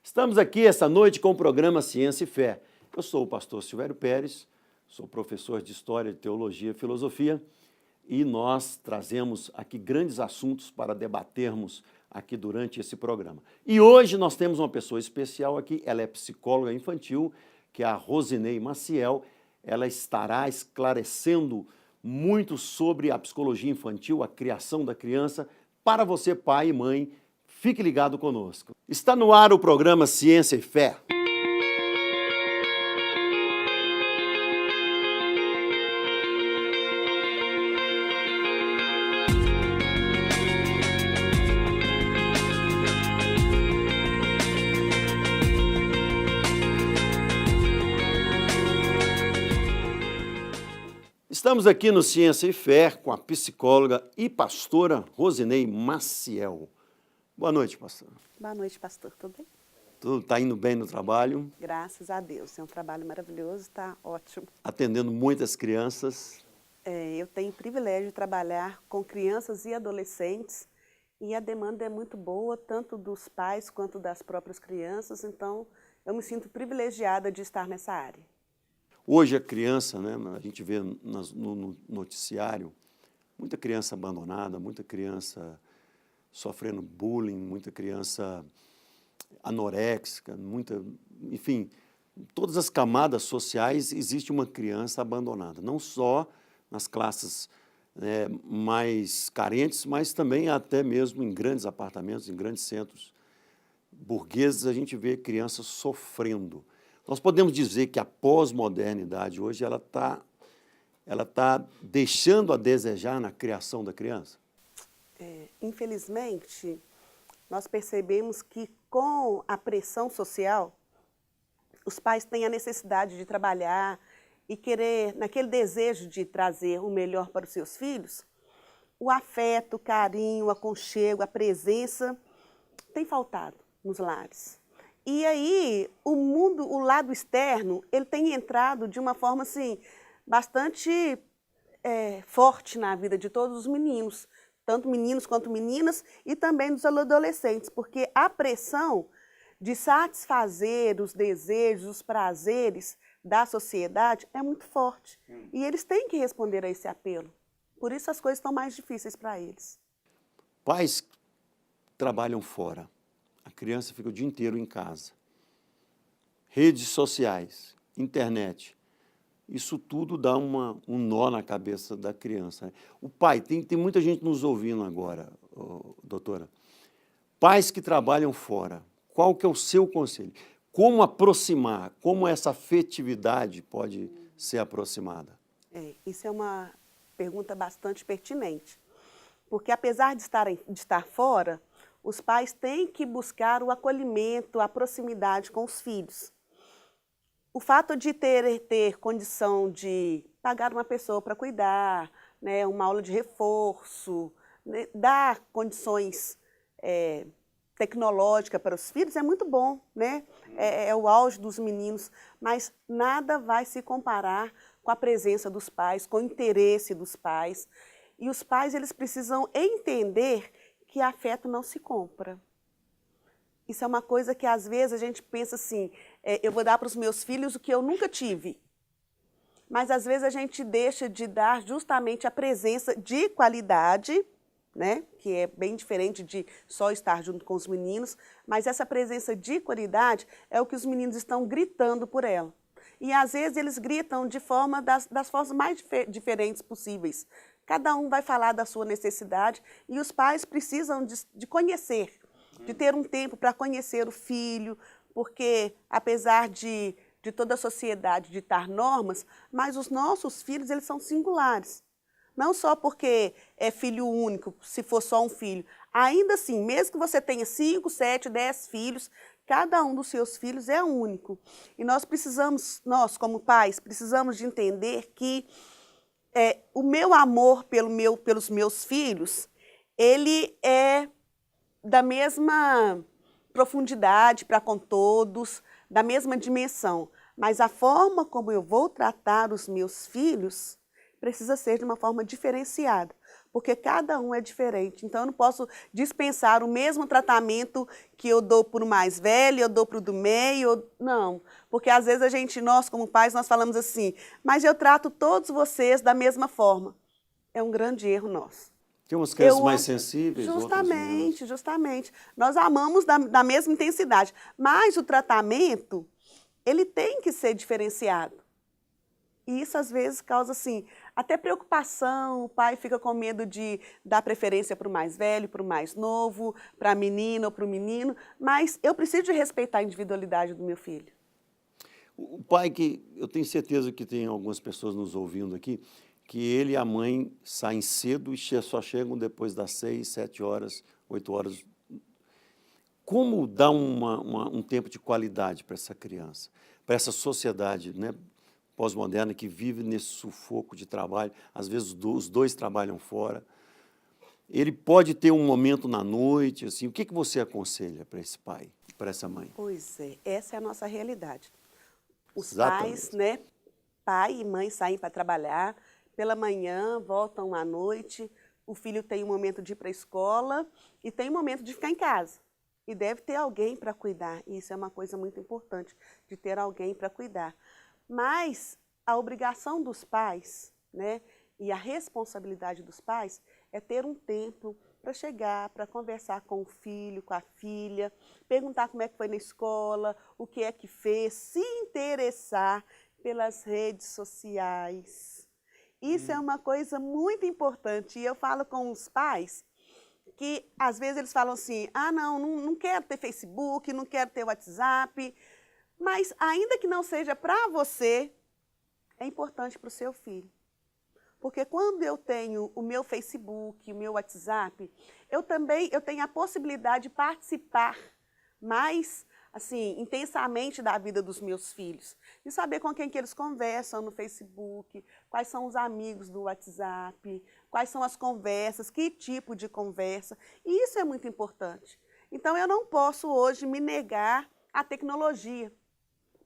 Estamos aqui esta noite com o programa Ciência e Fé. Eu sou o pastor Silvério Pérez, sou professor de História, Teologia e Filosofia e nós trazemos aqui grandes assuntos para debatermos aqui durante esse programa. E hoje nós temos uma pessoa especial aqui, ela é psicóloga infantil, que é a Rosinei Maciel. Ela estará esclarecendo muito sobre a psicologia infantil, a criação da criança. Para você, pai e mãe, fique ligado conosco. Está no ar o programa Ciência e Fé. Estamos aqui no Ciência e Fé com a psicóloga e pastora Rosinei Maciel. Boa noite, pastor. Boa noite, pastor. Tudo bem? Tudo está indo bem no trabalho? Graças a Deus. É um trabalho maravilhoso, está ótimo. Atendendo muitas crianças? Eu tenho o privilégio de trabalhar com crianças e adolescentes e a demanda é muito boa, tanto dos pais quanto das próprias crianças, então eu me sinto privilegiada de estar nessa área. Hoje a criança, né, a gente vê no noticiário, muita criança abandonada, muita criança sofrendo bullying, muita criança anoréxica, enfim, em todas as camadas sociais existe uma criança abandonada, não só nas classes mais carentes, mas também até mesmo em grandes apartamentos, em grandes centros burgueses, a gente vê crianças sofrendo. Nós podemos dizer que a pós-modernidade hoje ela tá deixando a desejar na criação da criança? Infelizmente, nós percebemos que com a pressão social, os pais têm a necessidade de trabalhar e querer, naquele desejo de trazer o melhor para os seus filhos, o afeto, o carinho, o aconchego, a presença tem faltado nos lares. E aí, o lado externo, ele tem entrado de uma forma, assim, bastante forte na vida de todos os meninos, tanto meninos quanto meninas, e também dos adolescentes, porque a pressão de satisfazer os desejos, os prazeres da sociedade é muito forte. E eles têm que responder a esse apelo. Por isso as coisas estão mais difíceis para eles. Pais trabalham fora. A criança fica o dia inteiro em casa. Redes sociais, internet, isso tudo dá um nó na cabeça da criança. O pai, tem muita gente nos ouvindo agora, doutora. Pais que trabalham fora, qual que é o seu conselho? Como aproximar, como essa afetividade pode ser aproximada? Isso é uma pergunta bastante pertinente, porque apesar de estar fora, os pais têm que buscar o acolhimento, a proximidade com os filhos. O fato de ter condição de pagar uma pessoa para cuidar, né, uma aula de reforço, né, dar condições tecnológicas para os filhos é muito bom, né? É o auge dos meninos, mas nada vai se comparar com a presença dos pais, com o interesse dos pais. E os pais eles precisam entender que afeto não se compra. Isso é uma coisa que às vezes a gente pensa assim, eu vou dar para os meus filhos o que eu nunca tive. Mas às vezes a gente deixa de dar justamente a presença de qualidade, né, que é bem diferente de só estar junto com os meninos, mas essa presença de qualidade é o que os meninos estão gritando por ela. E às vezes eles gritam de forma das formas mais diferentes possíveis. Cada um vai falar da sua necessidade e os pais precisam de conhecer, de ter um tempo para conhecer o filho, porque apesar de toda a sociedade ditar normas, mas os nossos filhos eles são singulares. Não só porque é filho único, se for só um filho. Ainda assim, mesmo que você tenha 5, 7, 10 filhos, cada um dos seus filhos é único. E nós como pais, precisamos de entender que o meu amor pelos meus filhos, ele é da mesma profundidade para com todos, da mesma dimensão. Mas a forma como eu vou tratar os meus filhos precisa ser de uma forma diferenciada. porque cada um é diferente. Então, eu não posso dispensar o mesmo tratamento que eu dou para o mais velho, eu dou para o do meio, não. Porque, às vezes, nós como pais, nós falamos assim, mas eu trato todos vocês da mesma forma. É um grande erro nosso. Tem umas crianças mais sensíveis, justamente, justamente. Nós amamos da mesma intensidade, mas o tratamento, ele tem que ser diferenciado. E isso, às vezes, causa, assim, até preocupação, o pai fica com medo de dar preferência para o mais velho, para o mais novo, para a menina ou para o menino, mas eu preciso de respeitar a individualidade do meu filho. O pai eu tenho certeza que tem algumas pessoas nos ouvindo aqui, que ele e a mãe saem cedo e só chegam depois das 6, 7 horas, 8 horas. Como dar um tempo de qualidade para essa criança, para essa sociedade, né, pós-moderna que vive nesse sufoco de trabalho, às vezes os dois trabalham fora. Ele pode ter um momento na noite, assim, o que você aconselha para esse pai, para essa mãe? Pois é, essa é a nossa realidade. Os Exatamente. pais, né, pai e mãe saem para trabalhar, pela manhã, voltam à noite, o filho tem um momento de ir para a escola e tem um momento de ficar em casa. E deve ter alguém para cuidar, e isso é uma coisa muito importante, de ter alguém para cuidar. Mas a obrigação dos pais, né, e a responsabilidade dos pais é ter um tempo para chegar, para conversar com o filho, com a filha, perguntar como é que foi na escola, o que é que fez, se interessar pelas redes sociais. Isso é uma coisa muito importante. E eu falo com os pais que, às vezes, eles falam assim, não quero ter Facebook, não quero ter WhatsApp, mas, ainda que não seja para você, é importante para o seu filho. Porque quando eu tenho o meu Facebook, o meu WhatsApp, eu tenho a possibilidade de participar mais, assim, intensamente da vida dos meus filhos. De saber com quem que eles conversam no Facebook, quais são os amigos do WhatsApp, quais são as conversas, que tipo de conversa. E isso é muito importante. Então, eu não posso hoje me negar à tecnologia.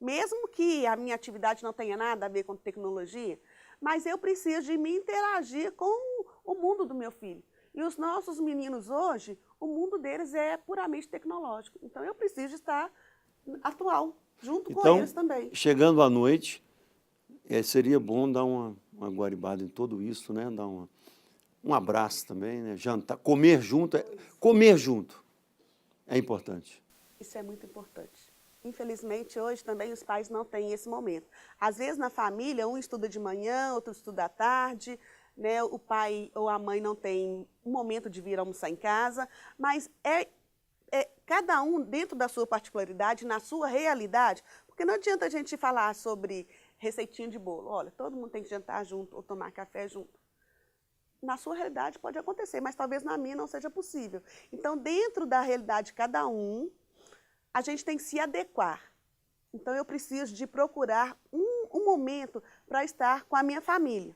Mesmo que a minha atividade não tenha nada a ver com tecnologia, mas eu preciso de me interagir com o mundo do meu filho. E os nossos meninos hoje, o mundo deles é puramente tecnológico. Então, eu preciso estar atual, junto com eles também. Chegando à noite, seria bom dar uma guaribada em tudo isso, né? Dar um abraço também, né? Jantar, comer junto é importante. Isso é muito importante. Infelizmente, hoje também os pais não têm esse momento. Às vezes, na família, um estuda de manhã, outro estuda à tarde, né? O pai ou a mãe não tem um momento de vir almoçar em casa, mas cada um dentro da sua particularidade, na sua realidade, porque não adianta a gente falar sobre receitinha de bolo. Olha, todo mundo tem que jantar junto ou tomar café junto. Na sua realidade pode acontecer, mas talvez na minha não seja possível. Então, dentro da realidade de cada um, a gente tem que se adequar. Então, eu preciso de procurar um momento para estar com a minha família,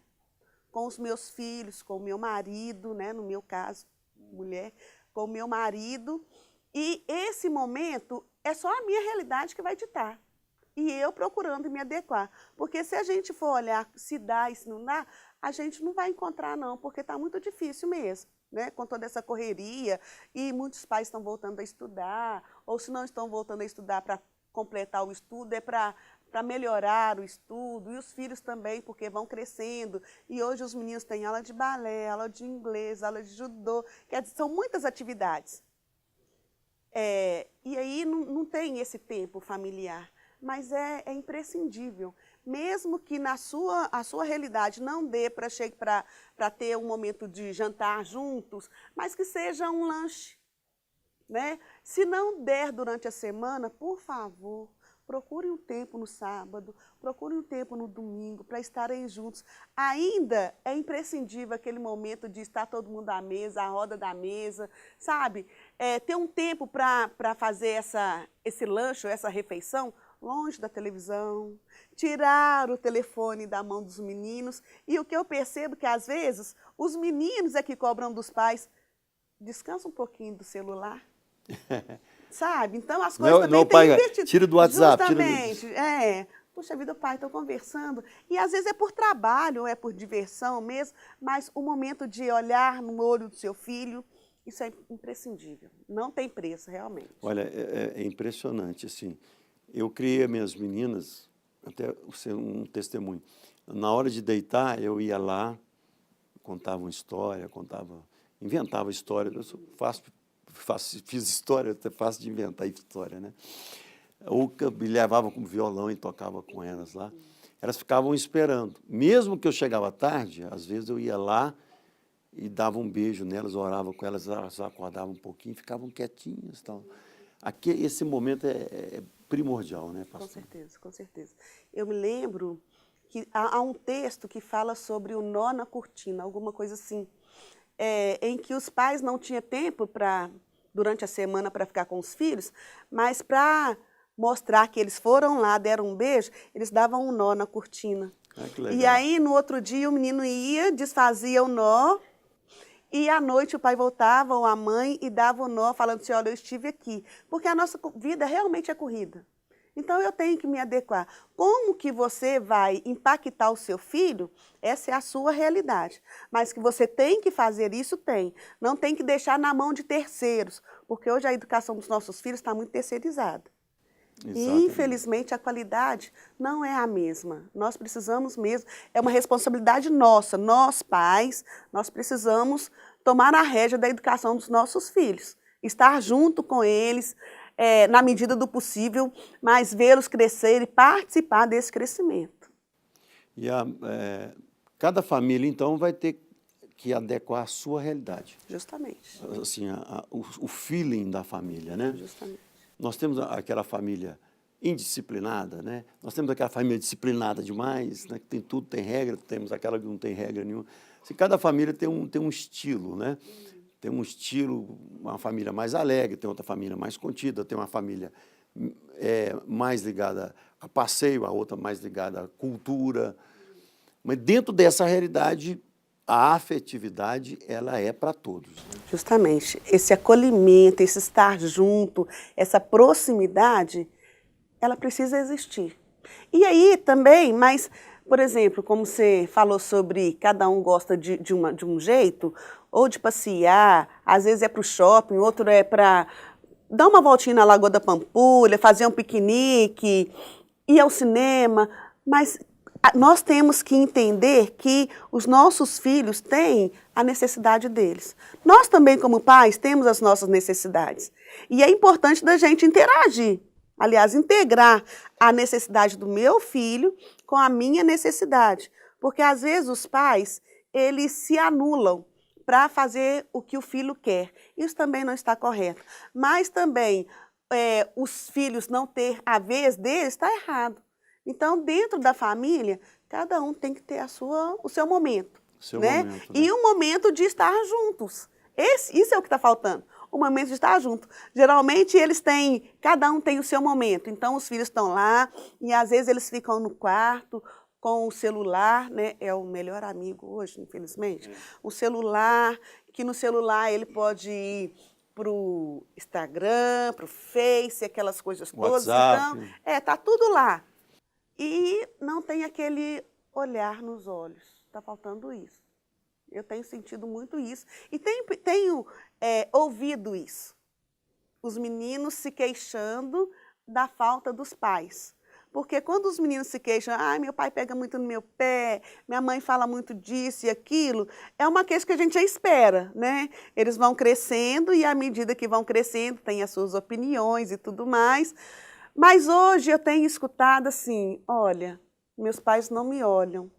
com os meus filhos, com o meu marido, né? No meu caso, mulher, com o meu marido. E esse momento é só a minha realidade que vai ditar. E eu procurando me adequar. Porque se a gente for olhar se dá e se não dá, a gente não vai encontrar não, porque está muito difícil mesmo, né? Com toda essa correria, e muitos pais estão voltando a estudar, ou se não estão voltando a estudar para completar o estudo, é para melhorar o estudo, e os filhos também, porque vão crescendo. E hoje os meninos têm aula de balé, aula de inglês, aula de judô, quer dizer, são muitas atividades. E aí não tem esse tempo familiar, mas é imprescindível. Mesmo que a sua realidade não dê para ter um momento de jantar juntos, mas que seja um lanche, né? Se não der durante a semana, por favor, procure um tempo no sábado, procure um tempo no domingo para estarem juntos. Ainda é imprescindível aquele momento de estar todo mundo à mesa, à roda da mesa, sabe? Ter um tempo para fazer esse lanche, essa refeição, longe da televisão, tirar o telefone da mão dos meninos. E o que eu percebo que, às vezes, os meninos é que cobram dos pais, descansa um pouquinho do celular. Sabe? Então, as coisas também têm invertido. Tira do WhatsApp. Justamente, Puxa vida, pai, estou conversando. E às vezes é por trabalho, ou é por diversão mesmo, mas o momento de olhar no olho do seu filho, isso é imprescindível. Não tem preço, realmente. Olha, é impressionante, assim. Eu criei as minhas meninas, até ser um testemunho. Na hora de deitar, eu ia lá, contava uma história, inventava história. Eu fiz história, até fácil de inventar história, né? Ou me levava com violão e tocava com elas lá. Elas ficavam esperando. Mesmo que eu chegava tarde, às vezes eu ia lá e dava um beijo nelas, orava com elas, elas acordavam um pouquinho, ficavam quietinhas. Tal. Esse momento é primordial, né, pastor? Com certeza, com certeza. Eu me lembro que há um texto que fala sobre o nó na cortina, alguma coisa assim, em que os pais não tinham tempo durante a semana para ficar com os filhos, mas para mostrar que eles foram lá, deram um beijo, eles davam um nó na cortina. Que legal. E aí, no outro dia, o menino ia, desfazia o nó, e à noite o pai voltava, ou a mãe, e dava o nó, falando assim, olha, eu estive aqui. Porque a nossa vida realmente é corrida. Então, eu tenho que me adequar. Como que você vai impactar o seu filho? Essa é a sua realidade. Mas que você tem que fazer isso, tem. Não tem que deixar na mão de terceiros, porque hoje a educação dos nossos filhos está muito terceirizada. E, infelizmente, a qualidade não é a mesma. Nós precisamos mesmo, é uma responsabilidade nossa, nós pais, nós precisamos tomar a rédea da educação dos nossos filhos, estar junto com eles, na medida do possível, mas vê-los crescer e participar desse crescimento. E cada família, então, vai ter que adequar a sua realidade. Justamente. Assim, o feeling da família, né? Justamente. Nós temos aquela família indisciplinada, né? Nós temos aquela família disciplinada demais, né? Que tem tudo, tem regra, temos aquela que não tem regra nenhuma. Assim, cada família tem um estilo, né? Tem um estilo, uma família mais alegre, tem outra família mais contida, tem uma família mais ligada a passeio, a outra mais ligada à cultura. Mas dentro dessa realidade, a afetividade, ela é para todos. Justamente. Esse acolhimento, esse estar junto, essa proximidade, ela precisa existir. E aí também, mas, por exemplo, como você falou sobre cada um gosta de um jeito, ou de passear, às vezes é para o shopping, outro é para dar uma voltinha na Lagoa da Pampulha, fazer um piquenique, ir ao cinema, mas nós temos que entender que os nossos filhos têm a necessidade deles. Nós também, como pais, temos as nossas necessidades. E é importante da gente interagir. Aliás, integrar a necessidade do meu filho com a minha necessidade. Porque, às vezes, os pais, eles se anulam para fazer o que o filho quer. Isso também não está correto. Mas também, os filhos não ter a vez deles está errado. Então, dentro da família, cada um tem que ter o seu momento. Né? E um momento de estar juntos. Isso é o que está faltando, o momento de estar junto. Geralmente, cada um tem o seu momento. Então, os filhos estão lá e, às vezes, eles ficam no quarto com o celular, né? É o melhor amigo hoje, infelizmente. O celular, que no celular ele pode ir para o Instagram, para o Face, aquelas coisas todas. WhatsApp. Então, está tudo lá. E não tem aquele olhar nos olhos. Está faltando isso. Eu tenho sentido muito isso. E tenho ouvido isso. Os meninos se queixando da falta dos pais. Porque quando os meninos se queixam, meu pai pega muito no meu pé, minha mãe fala muito disso e aquilo, é uma queixa que a gente já espera, né? Eles vão crescendo e à medida que vão crescendo, tem as suas opiniões e tudo mais. Mas hoje eu tenho escutado assim, olha, meus pais não me olham.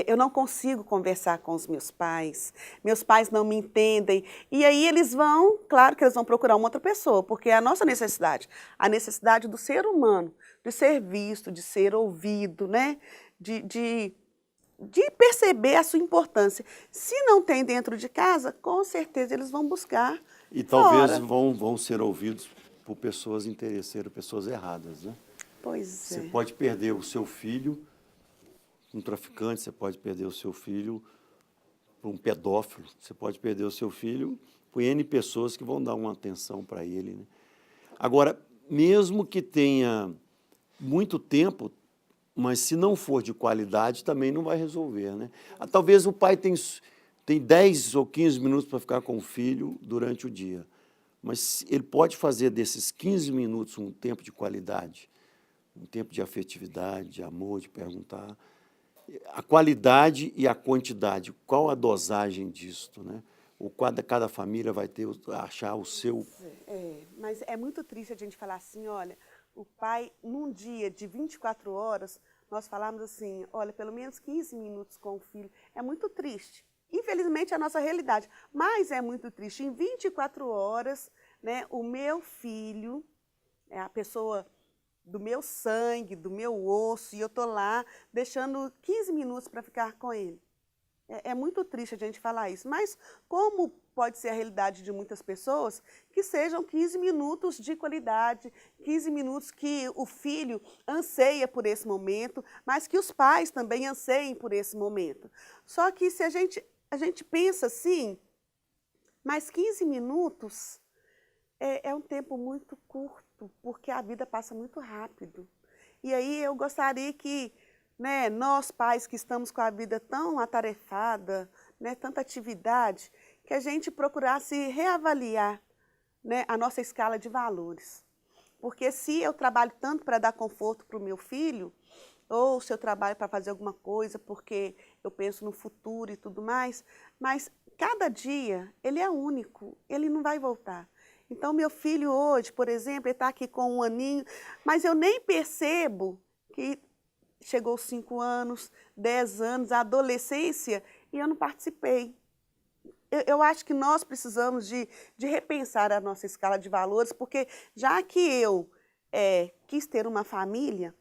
Eu não consigo conversar com os meus pais não me entendem. E aí eles claro que eles vão procurar uma outra pessoa, porque é a nossa necessidade, a necessidade do ser humano, de ser visto, de ser ouvido, né? De perceber a sua importância. Se não tem dentro de casa, com certeza eles vão buscar E talvez vão ser ouvidos por pessoas interesseiras, pessoas erradas, né? Pois é. Você pode perder o seu filho um traficante, você pode perder o seu filho para um pedófilo, você pode perder o seu filho por N pessoas que vão dar uma atenção para ele, né? Agora, mesmo que tenha muito tempo, mas se não for de qualidade, também não vai resolver, né? Talvez o pai tem 10 ou 15 minutos para ficar com o filho durante o dia, mas ele pode fazer desses 15 minutos um tempo de qualidade, um tempo de afetividade, de amor, de perguntar. A qualidade e a quantidade, qual a dosagem disto, né? Cada família vai achar o seu... Mas é muito triste a gente falar assim, olha, o pai, num dia de 24 horas, nós falamos assim, olha, pelo menos 15 minutos com o filho. É muito triste. Infelizmente, é a nossa realidade. Mas é muito triste. Em 24 horas, né, o meu filho, é a pessoa do meu sangue, do meu osso, e eu estou lá deixando 15 minutos para ficar com ele. É muito triste a gente falar isso, mas como pode ser a realidade de muitas pessoas, que sejam 15 minutos de qualidade, 15 minutos que o filho anseia por esse momento, mas que os pais também anseiem por esse momento. Só que se a gente pensa assim, mas 15 minutos é um tempo muito curto, porque a vida passa muito rápido. E aí eu gostaria que, né, nós pais que estamos com a vida tão atarefada, né, tanta atividade, que a gente procurasse reavaliar, né, a nossa escala de valores. Porque se eu trabalho tanto para dar conforto para o meu filho, ou se eu trabalho para fazer alguma coisa porque eu penso no futuro e tudo mais, mas cada dia ele é único, ele não vai voltar. Então meu filho hoje, por exemplo, ele está aqui com 1 aninho, mas eu nem percebo que chegou 5 anos, 10 anos, a adolescência, e eu não participei. Eu acho que nós precisamos de repensar a nossa escala de valores, porque já que eu quis ter uma família,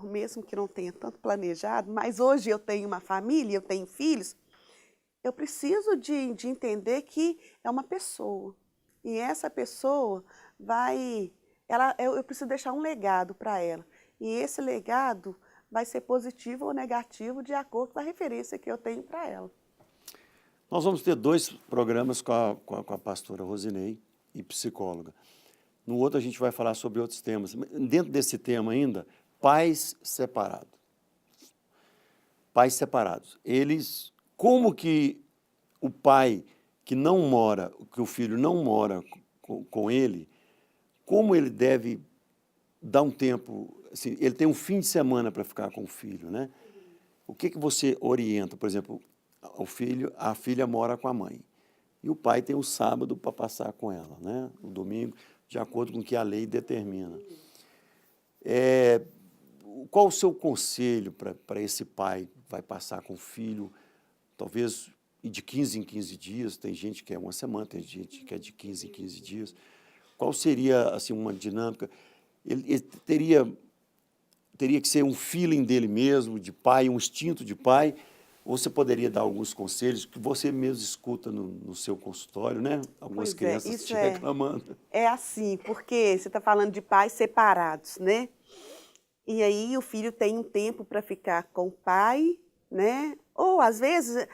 mesmo que não tenha tanto planejado, mas hoje eu tenho uma família, eu tenho filhos, eu preciso de entender que é uma pessoa. E essa pessoa eu preciso deixar um legado para ela. E esse legado vai ser positivo ou negativo de acordo com a referência que eu tenho para ela. Nós vamos ter 2 programas com a pastora Rosinei e psicóloga. No outro a gente vai falar sobre outros temas. Dentro desse tema ainda, pais separados. Pais separados. Como que o pai que o filho não mora com ele, como ele deve dar um tempo, assim, ele tem um fim de semana para ficar com o filho, né? O que você orienta? Por exemplo, a filha mora com a mãe e o pai tem o sábado para passar com ela, né? O domingo, de acordo com o que a lei determina. Qual o seu conselho para esse pai que vai passar com o filho, talvez de 15 em 15 dias, tem gente que é 1 semana, tem gente que é de 15 em 15 dias. Qual seria assim, uma dinâmica? Ele teria que ser um feeling dele mesmo, de pai, um instinto de pai, ou você poderia dar alguns conselhos que você mesmo escuta no seu consultório, né? Algumas crianças te reclamando. É assim, porque você está falando de pais separados, né? E aí o filho tem um tempo para ficar com o pai, né? Ou às vezes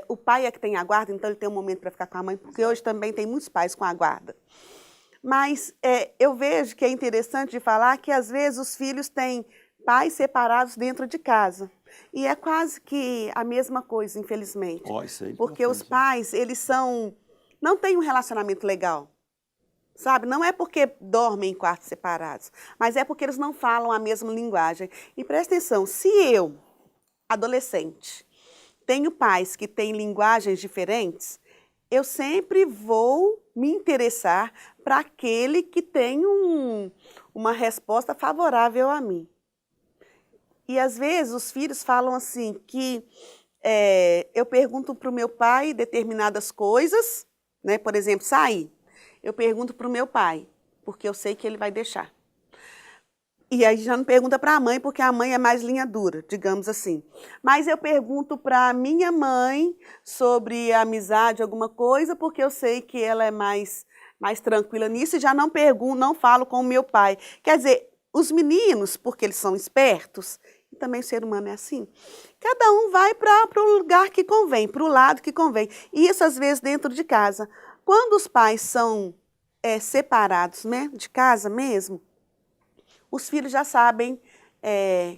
o pai é que tem a guarda, então ele tem um momento para ficar com a mãe, porque hoje também tem muitos pais com a guarda. Mas eu vejo que é interessante de falar que às vezes os filhos têm pais separados dentro de casa. E é quase que a mesma coisa, infelizmente. Isso é importante. Porque os pais, não têm um relacionamento legal. Sabe? Não é porque dormem em quartos separados, mas é porque eles não falam a mesma linguagem. E presta atenção, se eu, adolescente, tenho pais que têm linguagens diferentes, eu sempre vou me interessar para aquele que tem uma resposta favorável a mim. E às vezes os filhos falam assim, que eu pergunto para o meu pai determinadas coisas, né? Por exemplo, sair. Eu pergunto para o meu pai, porque eu sei que ele vai deixar. E aí já não pergunta para a mãe, porque a mãe é mais linha dura, digamos assim. Mas eu pergunto para a minha mãe sobre a amizade, alguma coisa, porque eu sei que ela é mais tranquila nisso e já não pergunto, não falo com o meu pai. Quer dizer, os meninos, porque eles são espertos, e também o ser humano é assim, cada um vai para o lugar que convém, para o lado que convém. E isso às vezes dentro de casa. Quando os pais são separados, né, de casa mesmo, os filhos já sabem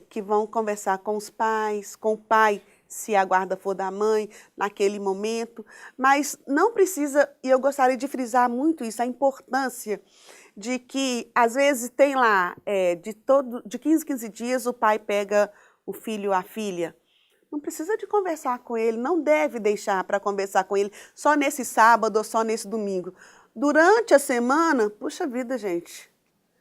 que vão conversar com os pais, com o pai, se a guarda for da mãe, naquele momento. Mas não precisa, e eu gostaria de frisar muito isso, a importância de que, às vezes, tem lá, de 15 em 15 dias, o pai pega o filho ou a filha. Não precisa de conversar com ele, não deve deixar para conversar com ele só nesse sábado ou só nesse domingo. Durante a semana, puxa vida, gente.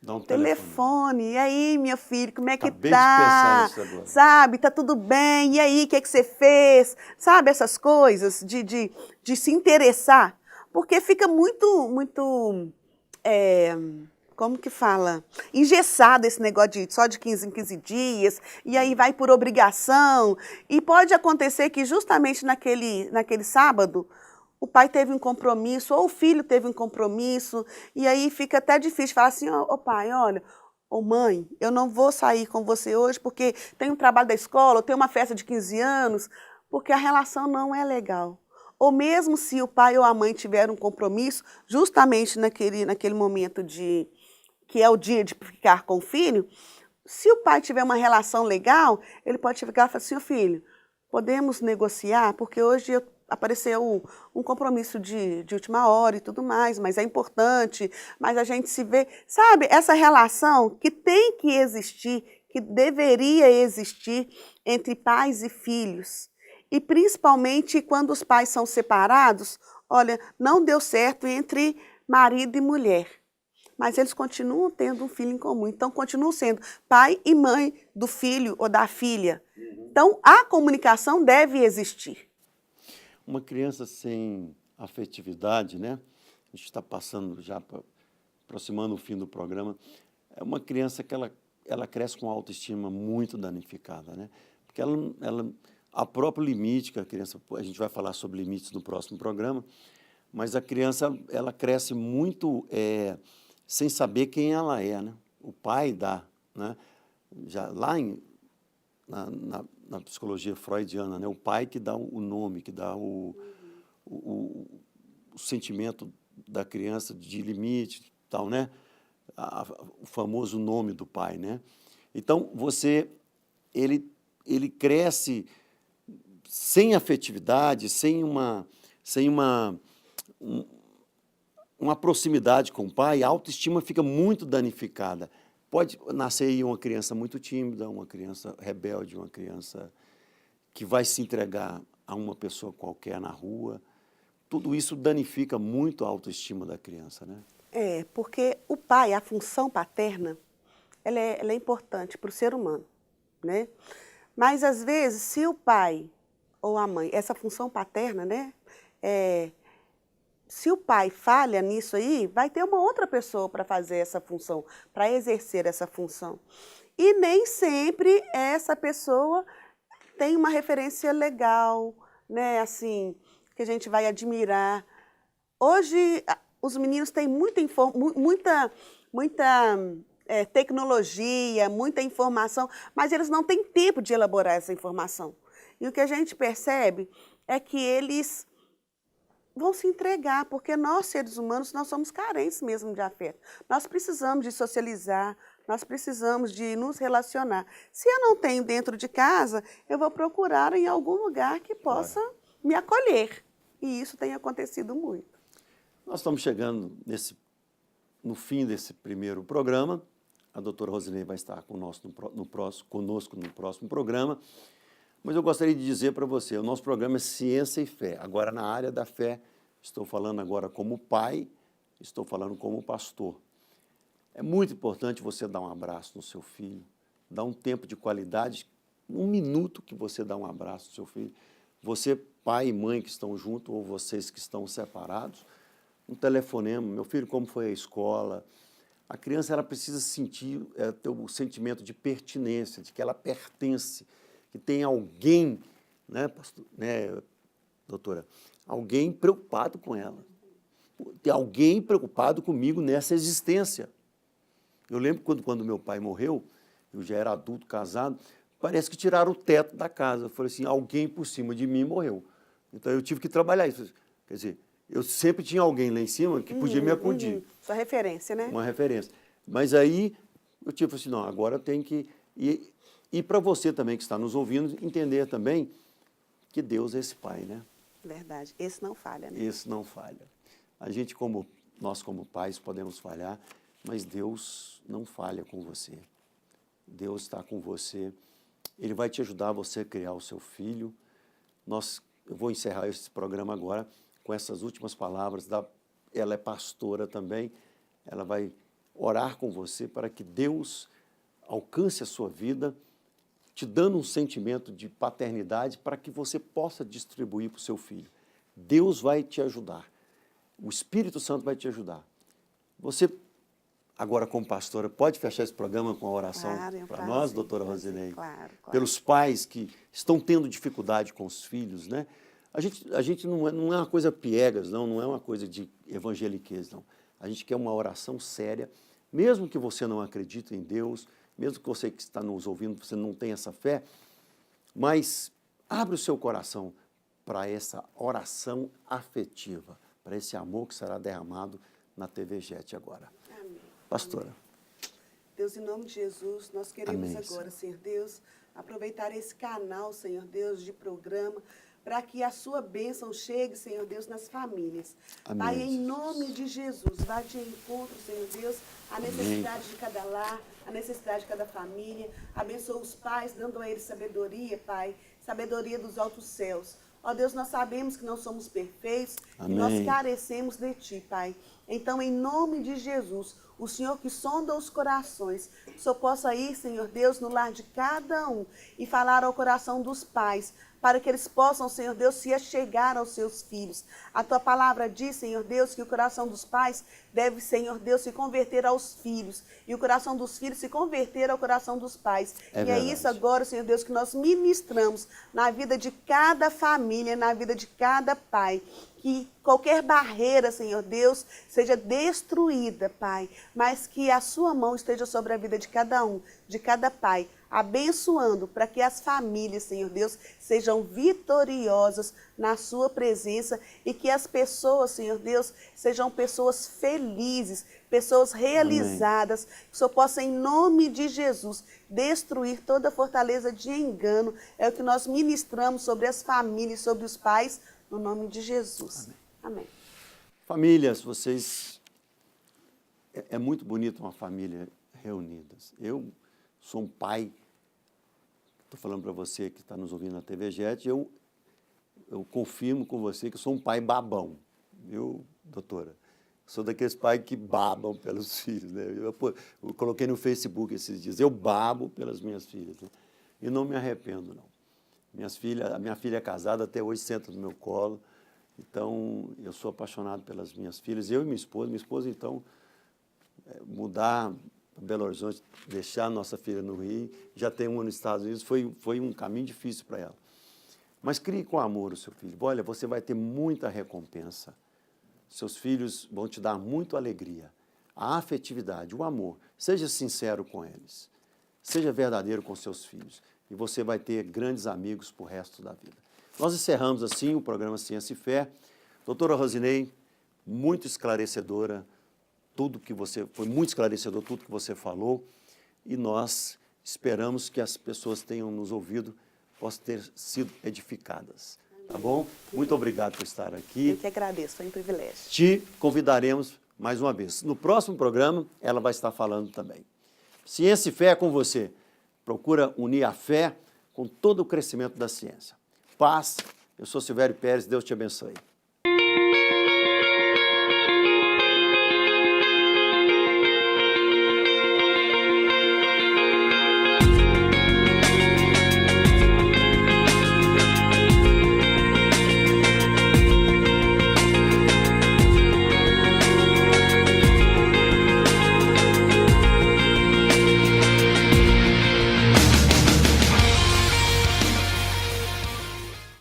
Dá um telefone. E aí, meu filho, como é que Acabei de pensar isso agora. Sabe, tá tudo bem? E aí, o que é que você fez? Sabe, essas coisas de se interessar. Porque fica muito, como que fala? Engessado esse negócio só de 15 em 15 dias, e aí vai por obrigação. E pode acontecer que justamente naquele sábado, o pai teve um compromisso, ou o filho teve um compromisso, e aí fica até difícil falar assim, ô pai, olha, ô mãe, eu não vou sair com você hoje porque tem um trabalho da escola, ou tem uma festa de 15 anos, porque a relação não é legal. Ou mesmo se o pai ou a mãe tiveram um compromisso, justamente naquele momento que é o dia de ficar com o filho, se o pai tiver uma relação legal, ele pode chegar e falar assim, ô filho, podemos negociar, porque hoje apareceu um compromisso de última hora e tudo mais, mas é importante, mas a gente se vê, sabe, essa relação que tem que existir, que deveria existir entre pais e filhos, e principalmente quando os pais são separados, olha, não deu certo entre marido e mulher, mas eles continuam tendo um filho em comum, então continuam sendo pai e mãe do filho ou da filha. Então, a comunicação deve existir. Uma criança sem afetividade, né? A gente está passando já, aproximando o fim do programa, é uma criança que ela cresce com autoestima muito danificada, né? Porque a próprio limite que a criança, a gente vai falar sobre limites no próximo programa, mas a criança, ela cresce muito sem saber quem ela é, né? O pai dá, né? Já lá na psicologia freudiana, né? O pai que dá o nome, que dá o sentimento da criança de limite, tal, né? O famoso nome do pai, né? Então, ele cresce sem afetividade, sem uma proximidade com o pai, a autoestima fica muito danificada. Pode nascer aí uma criança muito tímida, uma criança rebelde, uma criança que vai se entregar a uma pessoa qualquer na rua. Tudo isso danifica muito a autoestima da criança, né? Porque o pai, a função paterna, ela é importante para o ser humano, né? Mas, às vezes, se o pai ou a mãe, essa função paterna, né? Se o pai falha nisso aí, vai ter uma outra pessoa para fazer essa função, para exercer essa função. E nem sempre essa pessoa tem uma referência legal, né, assim, que a gente vai admirar. Hoje, os meninos têm muita tecnologia, muita informação, mas eles não têm tempo de elaborar essa informação. E o que a gente percebe é que eles vão se entregar, porque nós, seres humanos, nós somos carentes mesmo de afeto. Nós precisamos de socializar, nós precisamos de nos relacionar. Se eu não tenho dentro de casa, eu vou procurar em algum lugar que possa me acolher. E isso tem acontecido muito. Nós estamos chegando no fim desse primeiro programa. A doutora Rosinei vai estar conosco no próximo programa. Mas eu gostaria de dizer para você, o nosso programa é Ciência e Fé. Agora, na área da fé, estou falando agora como pai, estou falando como pastor. É muito importante você dar um abraço no seu filho, dar um tempo de qualidade, 1 minuto que você dá um abraço no seu filho. Você, pai e mãe que estão juntos, ou vocês que estão separados, um telefonema, meu filho, como foi a escola? A criança ela precisa sentir ter o sentimento de pertinência, de que ela pertence, que tem alguém, né, doutora, alguém preocupado com ela, tem alguém preocupado comigo nessa existência. Eu lembro quando meu pai morreu, eu já era adulto, casado, parece que tiraram o teto da casa. Eu falei assim, alguém por cima de mim morreu. Então eu tive que trabalhar isso. Quer dizer, eu sempre tinha alguém lá em cima que podia me acudir. Sua referência, né? Uma referência. Mas aí eu tive assim, não, agora eu tenho que E para você também que está nos ouvindo, entender também que Deus é esse Pai, né? Verdade. Esse não falha, né? Esse não falha. Nós como pais podemos falhar, mas Deus não falha com você. Deus está com você. Ele vai te ajudar você a criar o seu filho. Eu vou encerrar esse programa agora com essas últimas palavras. Ela é pastora também. Ela vai orar com você para que Deus alcance a sua vida, te dando um sentimento de paternidade para que você possa distribuir para o seu filho. Deus vai te ajudar. O Espírito Santo vai te ajudar. Você, agora como pastora, pode fechar esse programa com a oração para nós, doutora Rosinei? Claro. Pelos pais que estão tendo dificuldade com os filhos, né? A gente não é uma coisa piegas, não é uma coisa de evangeliquez, não. A gente quer uma oração séria, mesmo que você não acredite em Deus, mesmo que você que está nos ouvindo, você não tenha essa fé, mas abre o seu coração para essa oração afetiva, para esse amor que será derramado na TV Jet agora. Amém. Pastora. Deus, em nome de Jesus, nós queremos Amém, agora, Senhor Deus, aproveitar esse canal, Senhor Deus, de programa, para que a sua bênção chegue, Senhor Deus, nas famílias. Amém, Pai, em nome de Jesus, vá de encontro, Senhor Deus, a necessidade de cada lar, a necessidade de cada família. Abençoa os pais, dando a eles sabedoria, Pai, sabedoria dos altos céus. Ó Deus, nós sabemos que não somos perfeitos e nós carecemos de Ti, Pai. Então, em nome de Jesus, o Senhor que sonda os corações, que o Senhor possa ir, Senhor Deus, no lar de cada um e falar ao coração dos pais, para que eles possam, Senhor Deus, se achegar aos seus filhos. A Tua palavra diz, Senhor Deus, que o coração dos pais deve, Senhor Deus, se converter aos filhos, e o coração dos filhos se converter ao coração dos pais. É isso agora, Senhor Deus, que nós ministramos na vida de cada família, na vida de cada pai. Que qualquer barreira, Senhor Deus, seja destruída, Pai, mas que a sua mão esteja sobre a vida de cada um, de cada pai, abençoando para que as famílias, Senhor Deus, sejam vitoriosas na sua presença e que as pessoas, Senhor Deus, sejam pessoas felizes, pessoas realizadas. Amém. Que o Senhor possa, em nome de Jesus, destruir toda fortaleza de engano. É o que nós ministramos sobre as famílias, sobre os pais, no nome de Jesus. Amém. Amém. Famílias, vocês... É muito bonito uma família reunida. Eu sou um pai, estou falando para você que está nos ouvindo na TV Jet, eu confirmo com você que sou um pai babão, viu, doutora? Sou daqueles pais que babam pelos filhos, né? Eu coloquei no Facebook esses dias, eu babo pelas minhas filhas, né? E não me arrependo, não. A minha filha é casada, até hoje senta no meu colo, então eu sou apaixonado pelas minhas filhas, eu e minha esposa então, mudar para Belo Horizonte, deixar a nossa filha no Rio, já tem uma nos Estados Unidos, foi um caminho difícil para ela. Mas crie com amor o seu filho. Olha, você vai ter muita recompensa. Seus filhos vão te dar muita alegria. A afetividade, o amor. Seja sincero com eles. Seja verdadeiro com seus filhos. E você vai ter grandes amigos para o resto da vida. Nós encerramos assim o programa Ciência e Fé. Doutora Rosinei, muito esclarecedora, foi muito esclarecedor tudo que você falou, e nós esperamos que as pessoas tenham nos ouvido, possam ter sido edificadas. Tá bom? Muito obrigado por estar aqui. Eu que agradeço, foi um privilégio. Te convidaremos mais uma vez. No próximo programa, ela vai estar falando também. Ciência e Fé é com você. Procura unir a fé com todo o crescimento da ciência. Paz, eu sou Silvério Pérez, Deus te abençoe.